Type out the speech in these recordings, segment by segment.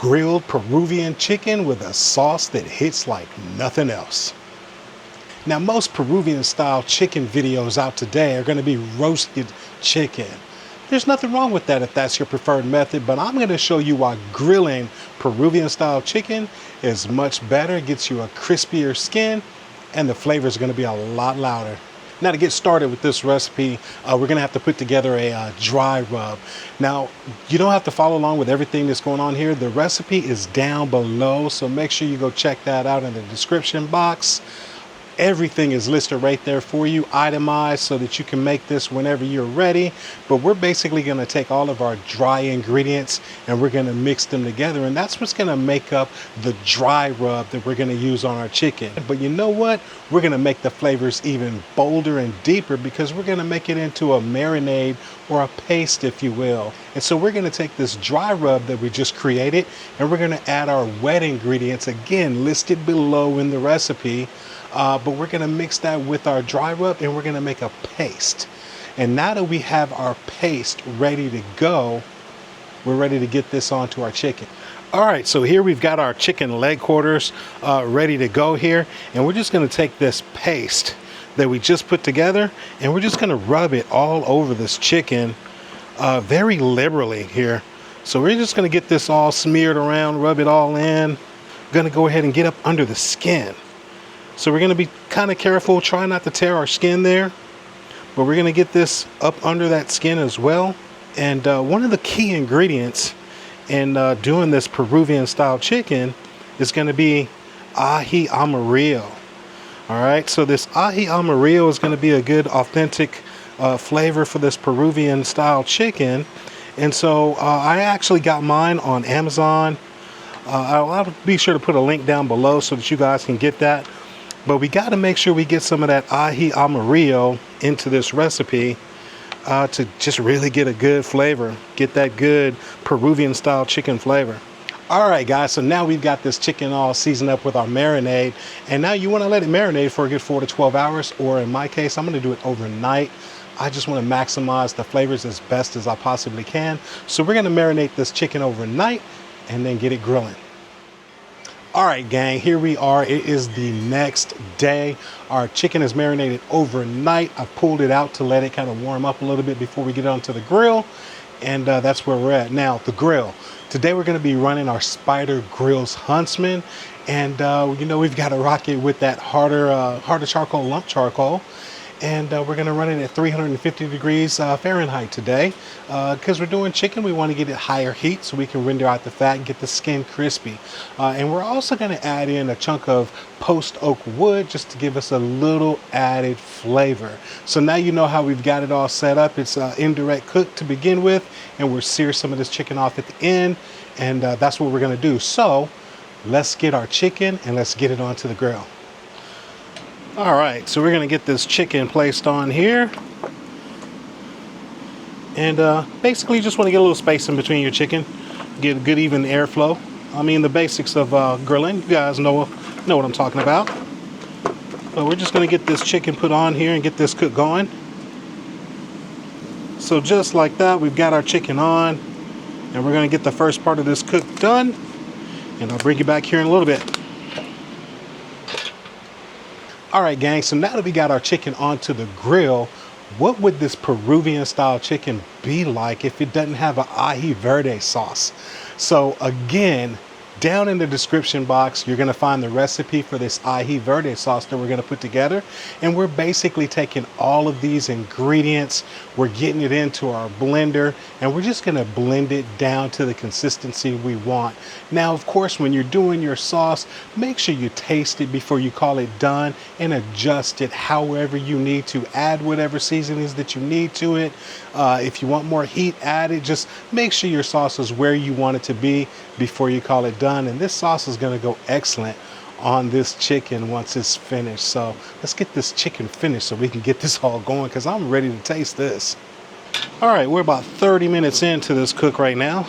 grilled Peruvian chicken with a sauce that hits like nothing else. Now, most Peruvian style chicken videos out today are going to be roasted chicken. There's nothing wrong with that if that's your preferred method, but I'm going to show you why grilling Peruvian style chicken is much better. It gets you a crispier skin and the flavor is going to be a lot louder. Now, to get started with this recipe, we're going to have to put together a dry rub. Now, you don't have to follow along with everything that's going on here. The recipe is down below, so make sure you go check that out in the description box. Everything is listed right there for you, itemized, so that you can make this whenever you're ready. But we're basically going to take all of our dry ingredients and we're going to mix them together, and that's what's going to make up the dry rub that we're going to use on our chicken. But you know what? We're going to make the flavors even bolder and deeper because we're going to make it into a marinade or a paste, if you will. And so we're going to take this dry rub that we just created and we're going to add our wet ingredients, again listed below in the recipe. But we're going to mix that with our dry rub and we're going to make a paste. And now that we have our paste ready to go, we're ready to get this onto our chicken. All right, so here we've got our chicken leg quarters ready to go here. And we're just going to take this paste that we just put together and we're just going to rub it all over this chicken very liberally here. So we're just going to get this all smeared around, rub it all in. We're going to go ahead and get up under the skin. So we're going to be kind of careful, try not to tear our skin there, but we're going to get this up under that skin as well. And one of the key ingredients in doing this Peruvian style chicken is going to be aji amarillo. All right, so this aji amarillo is going to be a good authentic flavor for this Peruvian style chicken. And so I actually got mine on Amazon. I'll be sure to put a link down below so that you guys can get that. But we got to make sure we get some of that aji amarillo into this recipe to just really get a good flavor, get that good Peruvian style chicken flavor. All right, guys, so now we've got this chicken all seasoned up with our marinade. And now you want to let it marinate for a good 4 to 12 hours, or in my case, I'm going to do it overnight. I just want to maximize the flavors as best as I possibly can. So we're going to marinate this chicken overnight and then get it grilling. All right, gang, here we are. It is the next day. Our chicken is marinated overnight. I pulled it out to let it kind of warm up a little bit before we get onto the grill. And that's where we're at. Now, the grill. Today, we're going to be running our Spider Grills Huntsman. And, you know, we've got to rock it with that harder charcoal, lump charcoal. And we're going to run it at 350 degrees Fahrenheit today. Because we're doing chicken, we want to get it higher heat so we can render out the fat and get the skin crispy. And we're also going to add in a chunk of post oak wood just to give us a little added flavor. So now you know how we've got it all set up. It's indirect cook to begin with, and we'll sear some of this chicken off at the end. And that's what we're going to do. So let's get our chicken and let's get it onto the grill. All right, so we're going to get this chicken placed on here. And basically you just want to get a little space in between your chicken, get a good even airflow. I mean, the basics of grilling, you guys know what I'm talking about. But we're just going to get this chicken put on here and get this cook going. So just like that, we've got our chicken on, and we're going to get the first part of this cook done, and I'll bring you back here in a little bit. All right, gang, so now that we got our chicken onto the grill, what would this Peruvian style chicken be like if it doesn't have an Aji Verde sauce? So again, down in the description box, you're going to find the recipe for this Aji Verde sauce that we're going to put together. And we're basically taking all of these ingredients, we're getting it into our blender, and we're just going to blend it down to the consistency we want. Now, of course, when you're doing your sauce, make sure you taste it before you call it done and adjust it however you need to. Add whatever seasonings that you need to it. If you want more heat added, just make sure your sauce is where you want it to be before you call it done. And this sauce is going to go excellent on this chicken once it's finished. So let's get this chicken finished so we can get this all going, because I'm ready to taste this. All right, we're about 30 minutes into this cook right now,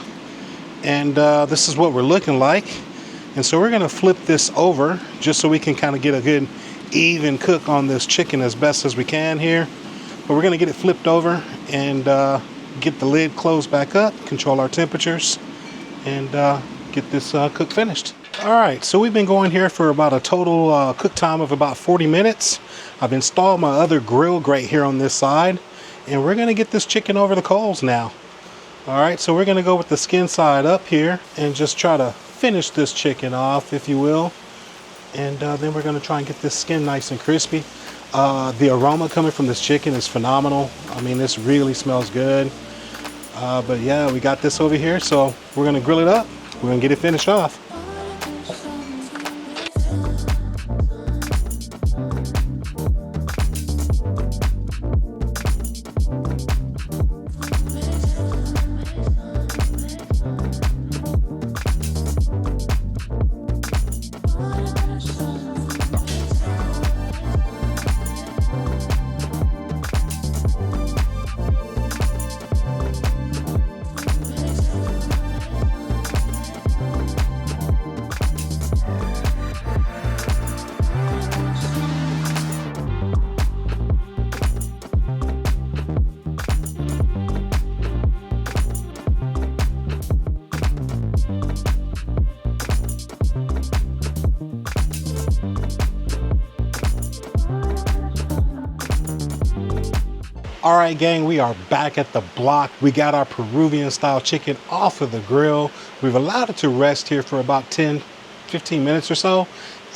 and this is what we're looking like. And so we're going to flip this over just so we can kind of get a good even cook on this chicken as best as we can here. But we're going to get it flipped over and get the lid closed back up, control our temperatures, and get this cook finished. All right, so we've been going here for about a total cook time of about 40 minutes. I've installed my other grill grate here on this side, and we're gonna get this chicken over the coals now. All right, so we're gonna go with the skin side up here and just try to finish this chicken off, if you will. And then we're gonna try and get this skin nice and crispy. The aroma coming from this chicken is phenomenal. I mean, this really smells good. But yeah, we got this over here, so we're gonna grill it up. We're gonna get it finished off. All right, gang, we are back at the block. We got our Peruvian style chicken off of the grill. We've allowed it to rest here for about 10, 15 minutes or so.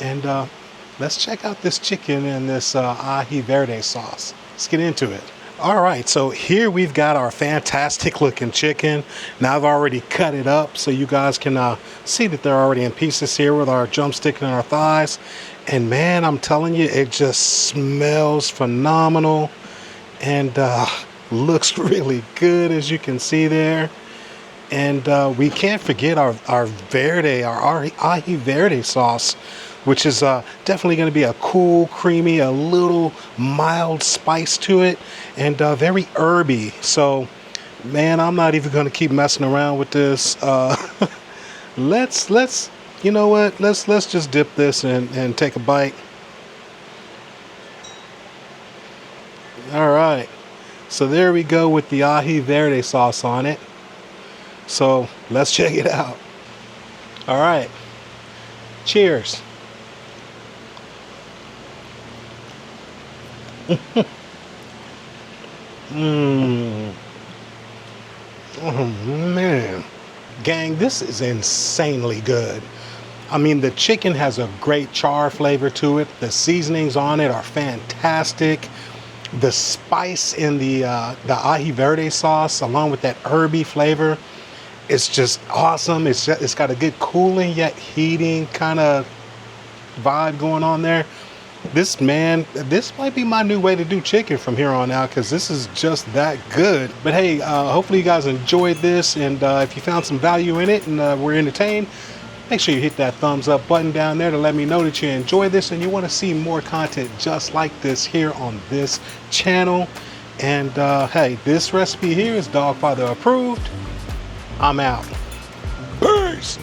And let's check out this chicken and this Aji Verde sauce. Let's get into it. All right, so here we've got our fantastic looking chicken. Now I've already cut it up so you guys can see that they're already in pieces here with our drumstick and our thighs. And man, I'm telling you, it just smells phenomenal. And looks really good, as you can see there. And we can't forget our Aji Verde sauce, which is definitely going to be a cool, creamy, a little mild spice to it, and very herby. So, man, I'm not even going to keep messing around with this. Let's you know what? Let's just dip this and take a bite. All right, so there we go with the Aji Verde sauce on it. So let's check it out. All right, cheers. Oh man, gang, this is insanely good. I mean, the chicken has a great char flavor to it. The seasonings on it are fantastic. The spice in the Aji Verde sauce, along with that herby flavor, it's just awesome. It's got a good cooling yet heating kind of vibe going on there. This might be my new way to do chicken from here on out, because this is just that good. But hey, hopefully you guys enjoyed this, and if you found some value in it and were entertained, make sure you hit that thumbs up button down there to let me know that you enjoy this and you want to see more content just like this here on this channel. And hey, this recipe here is Dogfather approved. I'm out. Peace.